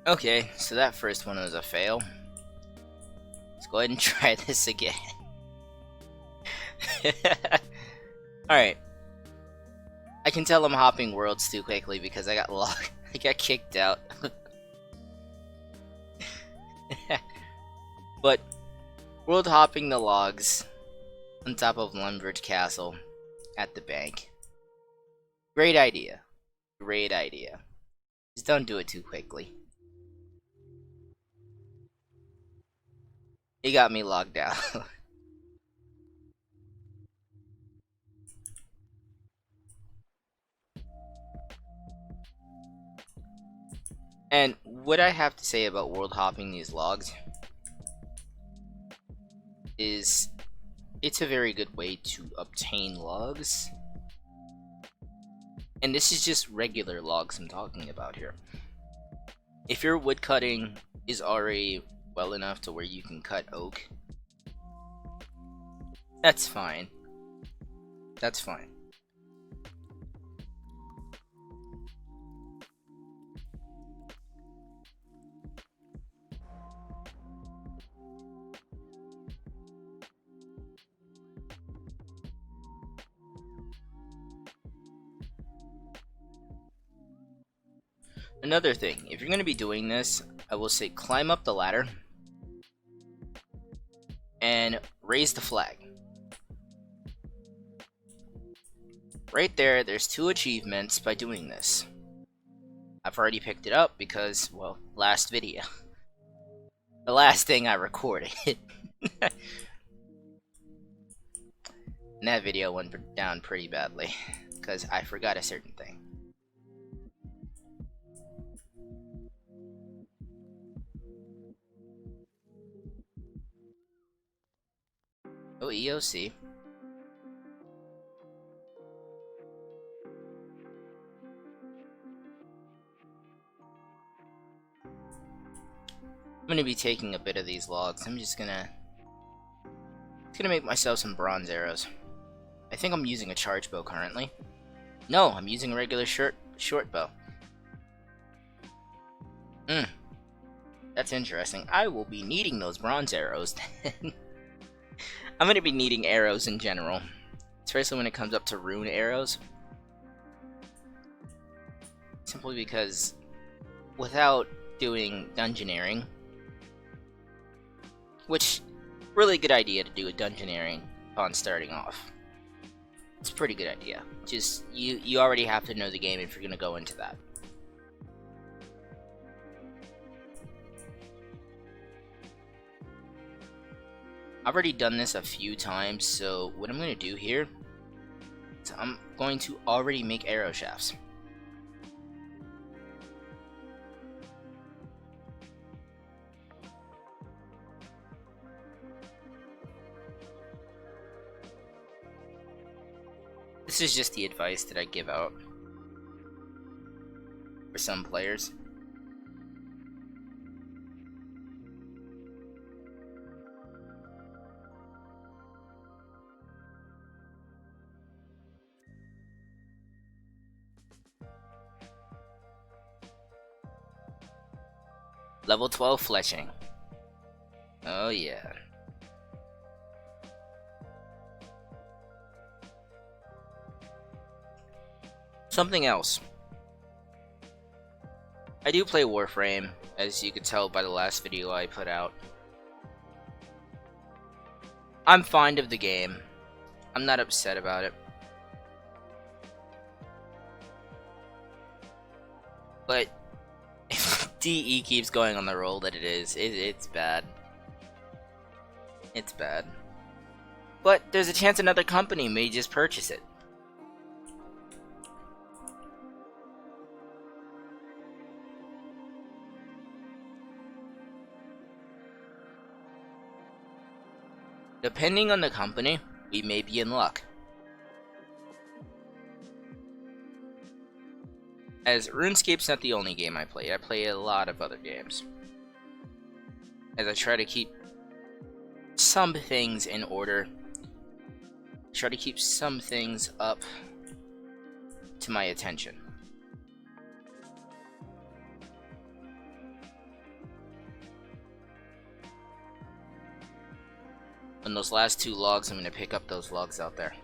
Okay, so that first one was a fail. Let's go ahead and try this again. Alright. I can tell I'm hopping worlds too quickly because I got locked. I got kicked out. But world hopping the logs on top of Lumbridge Castle at the bank. Great idea. Great idea. Just don't do it too quickly. It got me logged out. And what I have to say about world hopping these logs is it's a very good way to obtain logs. And this is just regular logs I'm talking about here. If your wood cutting is already well enough to where you can cut oak, that's fine. That's fine. Another thing, if you're going to be doing this, I will say climb up the ladder and raise the flag. Right there, there's 2 achievements by doing this. I've already picked it up because, well, last video. The last thing I recorded. And that video went down pretty badly because I forgot a certain thing. Oh, EOC. I'm gonna be taking a bit of these logs. I'm just gonna make myself some bronze arrows. I think I'm using a charge bow currently. No, I'm using a regular short bow. That's interesting. I will be needing those bronze arrows then. I'm gonna be needing arrows in general, especially when it comes up to rune arrows. Simply because without doing dungeoneering, which really good idea to do a dungeoneering upon starting off. It's a pretty good idea. Just you already have to know the game if you're gonna go into that. I've already done this a few times, so what I'm going to do here is I'm going to already make arrow shafts. This is just the advice that I give out for some players. Level 12 fletching. Oh yeah. Something else. I do play Warframe, as you could tell by the last video I put out. I'm fond of the game. I'm not upset about it. But if DE keeps going on the roll that it is, it's bad. It's bad. But there's a chance another company may just purchase it. Depending on the company, we may be in luck. As RuneScape's not the only game I play a lot of other games. As I try to keep some things in order, try to keep some things up to my attention. On those last 2 logs, I'm going to pick up those logs out there.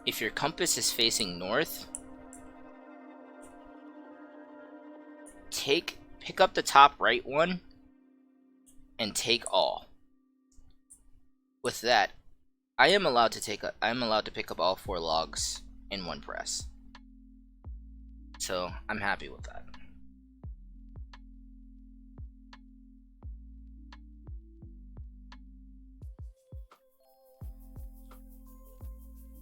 If your compass is facing north, pick up the top right one and take all. With that, I am allowed to pick up all 4 logs in one press. So I'm happy with that.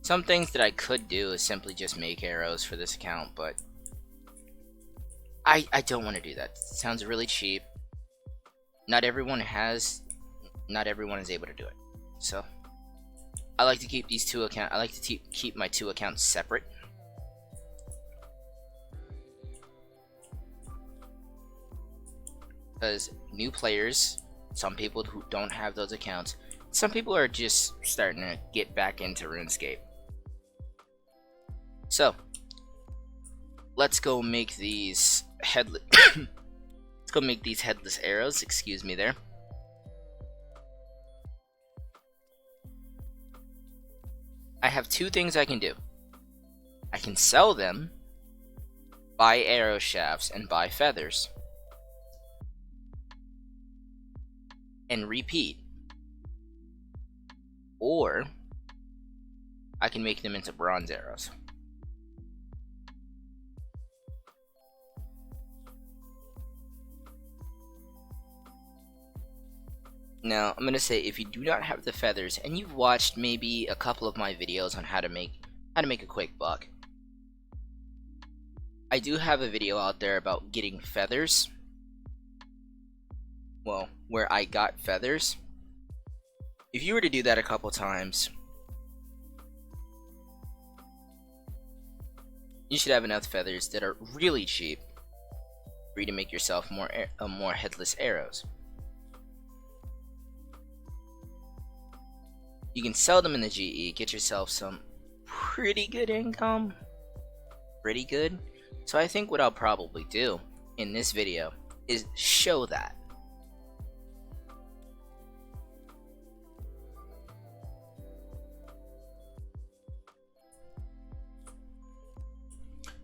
Some things that I could do is simply just make arrows for this account, but I don't want to do that. It sounds really cheap. Not everyone is able to do it. So I like to keep these 2 accounts. I like to keep my 2 accounts separate. Because new players, some people who don't have those accounts, some people are just starting to get back into RuneScape. So let's go make these headless. Let's go make these headless arrows. Excuse me there. I have 2 things I can do. I can sell them, buy arrow shafts, and buy feathers, and repeat. Or I can make them into bronze arrows. Now, I'm going to say, if you do not have the feathers, and you've watched maybe a couple of my videos on how to make a quick buck, I do have a video out there about getting feathers. Well, where I got feathers. If you were to do that a couple times, you should have enough feathers that are really cheap for you to make yourself more headless arrows. You can sell them in the GE, get yourself some pretty good income. Pretty good. So I think what I'll probably do in this video is show that.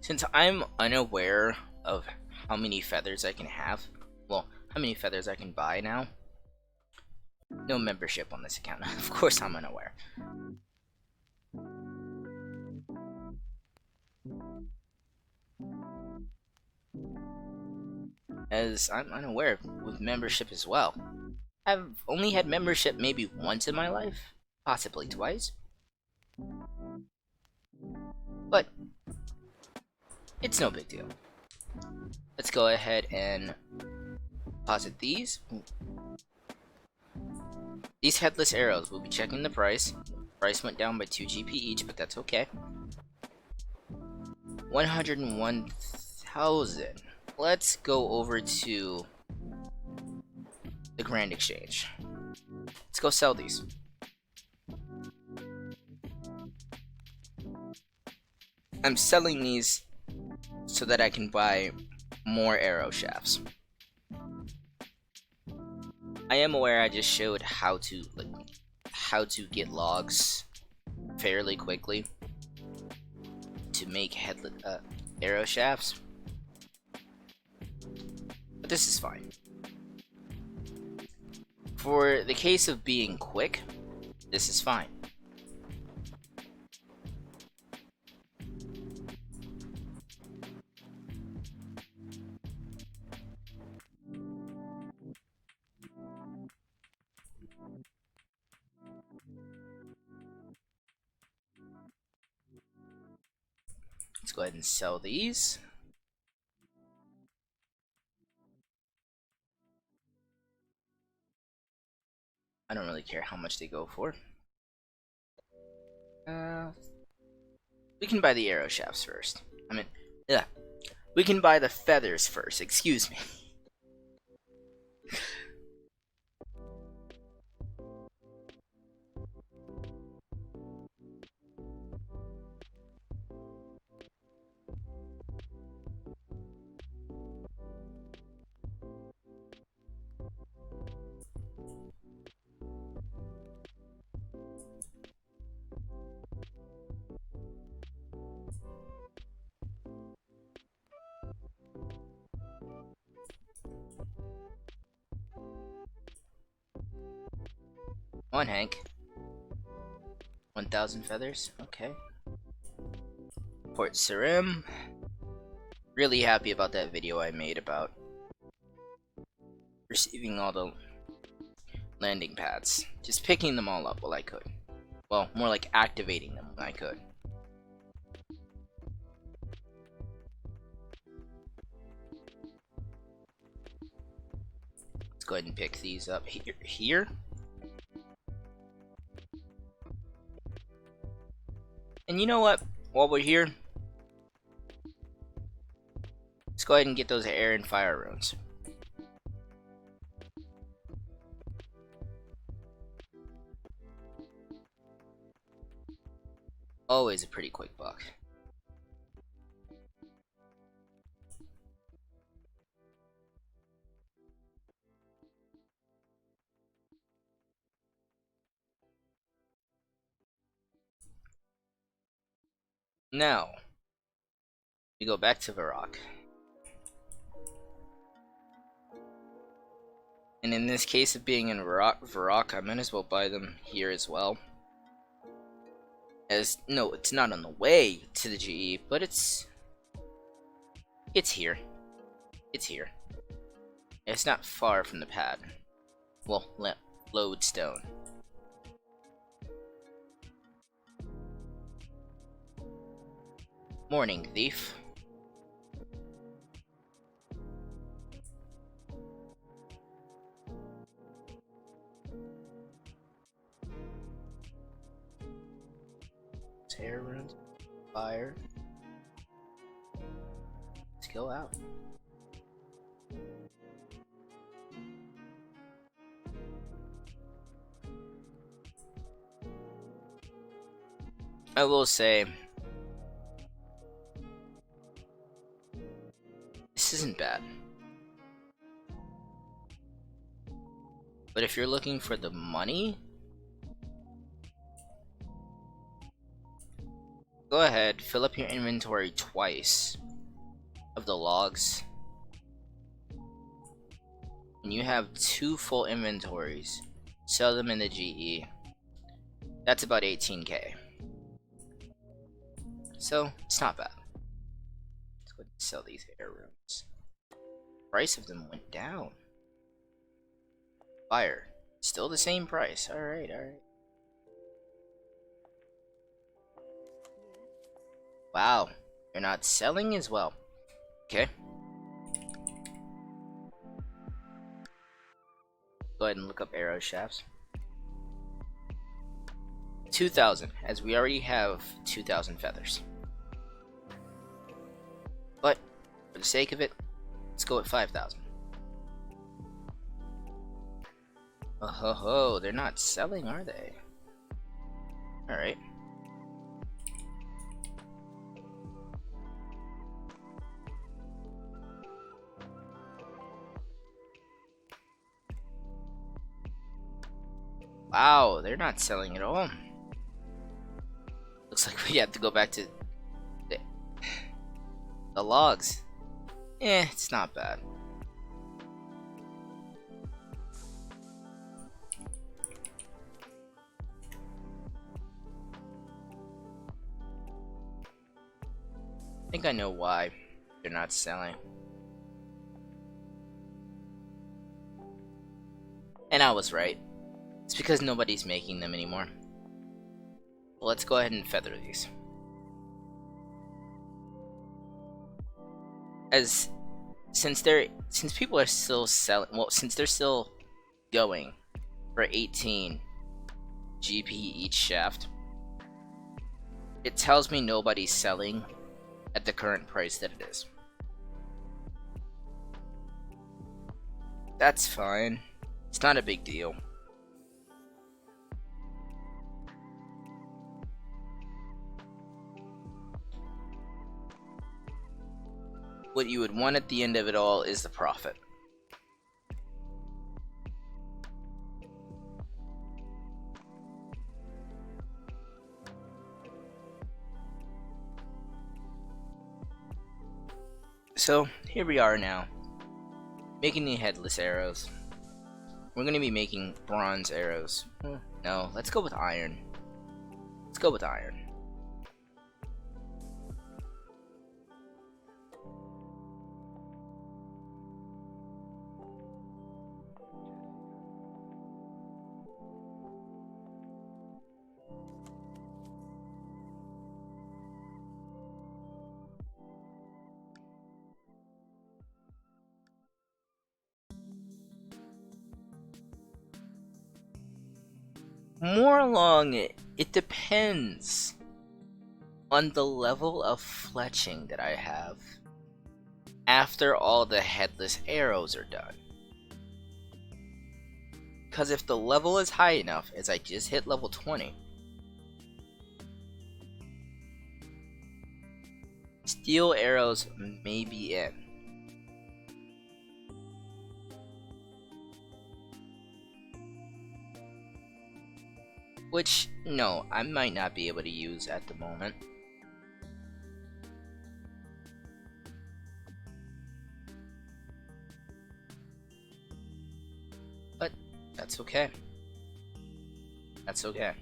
Since I'm unaware of how many feathers I can have, well, how many feathers I can buy now, no membership on this account. Of course I'm unaware. As I'm unaware with membership as well. I've only had membership maybe once in my life, possibly twice. But it's no big deal. Let's go ahead and deposit these. These headless arrows, we'll be checking the price. Price went down by 2 GP each, but that's okay. 101,000. Let's go over to the Grand Exchange. Let's go sell these. I'm selling these so that I can buy more arrow shafts. I am aware I just showed how to get logs fairly quickly to make arrow shafts, but this is fine. For the case of being quick, this is fine. Let's go ahead and sell these. I don't really care how much they go for. We can buy the arrow shafts first. We can buy the feathers first, excuse me. Come on, Hank. 1,000 feathers. Okay. Port Sarim. Really happy about that video I made about receiving all the landing pads. Just picking them all up while I could. Well, more like activating them when I could. Let's go ahead and pick these up here. And you know what? While we're here, let's go ahead and get those air and fire runes. Always a pretty quick buck. Now, we go back to Varrock. And in this case of being in Varrock, I might as well buy them here as well. As, no, it's not on the way to the GE, but it's here. It's here. It's not far from the pad. Well, lodestone. Morning, thief. Air runes, fire. Let's go out. I will say, this isn't bad. But if you're looking for the money, go ahead, fill up your inventory twice of the logs. And you have 2 full inventories. Sell them in the GE. That's about 18k. So, it's not bad. Let's go ahead and sell these air rooms. Price of them went down. Fire. Still the same price. Alright, alright. Wow, you're not selling as well. Okay. Go ahead and look up arrow shafts. 2,000, as we already have 2,000 feathers. But, for the sake of it, let's go at 5,000. Oh ho ho, they're not selling, are they? Alright. Wow, they're not selling at all. Looks like we have to go back to the logs. It's not bad. I think I know why they're not selling. And I was right. It's because nobody's making them anymore. Well, let's go ahead and feather these. Since people are still selling, well, since they're still going for 18 GP each shaft, it tells me nobody's selling at the current price that it is. That's fine. It's not a big deal. What you would want at the end of it all is the profit. So here we are now, making the headless arrows. we're gonna be making bronze arrows. No, let's go with iron. Let's go with iron. More along, it depends on the level of fletching that I have after all the headless arrows are done. Because if the level is high enough, as I just hit level 20, steel arrows may be in. Which, no, I might not be able to use at the moment. But, that's okay. That's okay.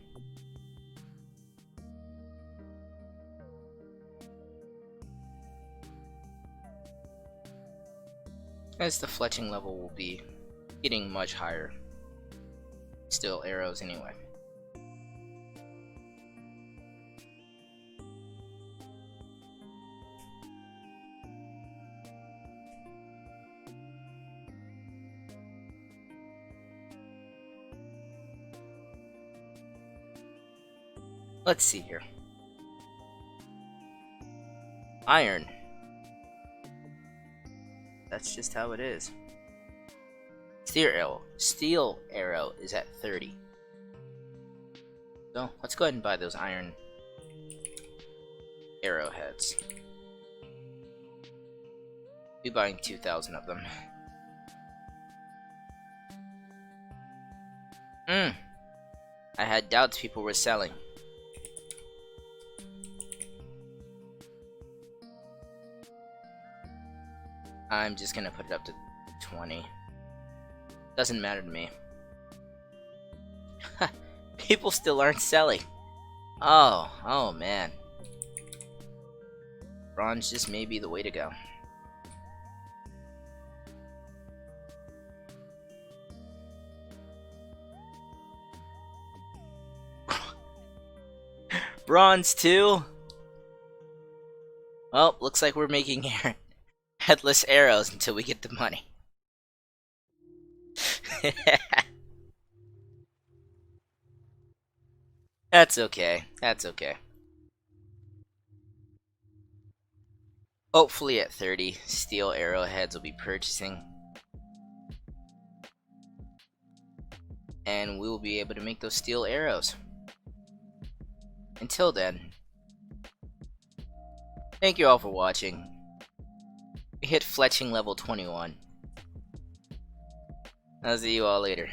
As the fletching level will be getting much higher. Still arrows anyway. Let's see here. Iron. That's just how it is. Steel arrow is at 30. So let's go ahead and buy those iron arrowheads. Be buying 2,000 of them. I had doubts people were selling. I'm just gonna put it up to 20. Doesn't matter to me. People still aren't selling. Oh man. Bronze just may be the way to go. Bronze too? Well, looks like we're making headless arrows until we get the money. That's okay. That's okay. Hopefully at 30, steel arrowheads will be purchasing. And we will be able to make those steel arrows. Until then, thank you all for watching. We hit fletching level 21. I'll see you all later.